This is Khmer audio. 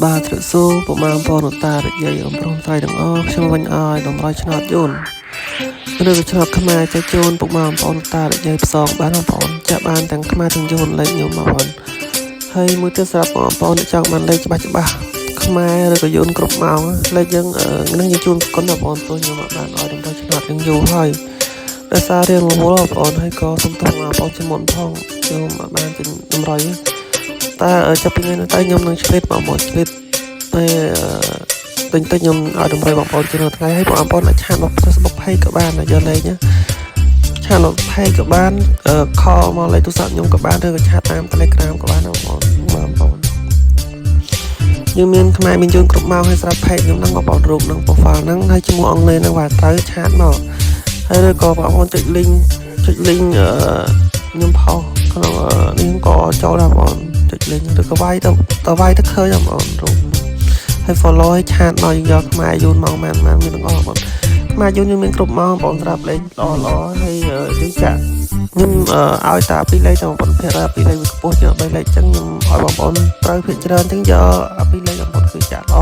បាទទ្រសួរពុកម៉ែបងប្អូនតារយាយអំប្រុសស្រីទាំងអស់ខ្ញុំវិញអើយតម្រៃឆ្នោតយូនឬក៏ឆ្នោតខ្មែរចែកជូនពុកម៉ែបងប្អូនតារយាយផ្សងបានបងប្អូនចាក់បានទាំងខ្មែរទាំងយូនលេខខ្ញុំបងប្អូនហើយមួយទៀតសម្រាប់បងប្អូនចង់បានលេខច្បាស់ខ្មែរឬក៏យូនគ្រប់ម៉ោងលេខយើងនឹងយើងជូនគុណបងប្អូនព្រោះខ្ញុំបានឲ្យតម្រៃឆ្នោតនឹងយូរហើយដោយសាររៀងរវល់បងប្អូនហើយក៏សុំទោសបងប្អូនជាមុនផងខ្ញុំបានទិញតម្រៃតែចាប់ពីថ្ងៃនេះទៅខ្ញុំនឹងឆ្លៀតបងប្អូនឆ្លៀតតែទិញខ្ញុំឲ្យតម្រៃបងប្អូនជាថ្ងៃហើយបងប្អូនអាចឆាតមក Facebook Page ក៏បានយកលេខណាឆាតមក Page ក៏បានcall មកលេខទូរស័ព្ទខ្ញុំក៏បានឬក៏ឆាតតាម Telegram ក៏បានបងប្អូនយើងមានខ្មែរមានយូនគ្រប់ម៉ោងហើយស្រាប់ Page ខ្ញុំហ្នឹងបងប្អូនរូបហ្នឹង profile ហ្នឹងហើយជាមួយអង់គ្លេសហ្នឹងបាទត្រូវឆាតមកហើយឬក៏បងប្អូនចុច link ខ្ញុំផុសក្នុងនេះក៏ចូលដែរបងប្អូនចុច link ឬក៏វាយទៅឃើញបងប្អូនរូបហើយ follow ឲ្យឆាតមកយកខ្មែរយូនមកមានទាំងអស់បងខ្មែរយូនយើងមានគ្រប់ម៉ោងបងស្រាប់លេខល្អហើយយើងចាក់ខ្ញុំឲ្យតា2លេខទៅបងប្អូនភាគរយ2លេខវាខ្ពស់ជាង3លេខអញ្ចឹងខ្ញុំឲ្យបងប្អូនត្រូវភាគច្រើនអញ្ចឹងយក2លេខបងប្អូនគឺចាក់ល្អ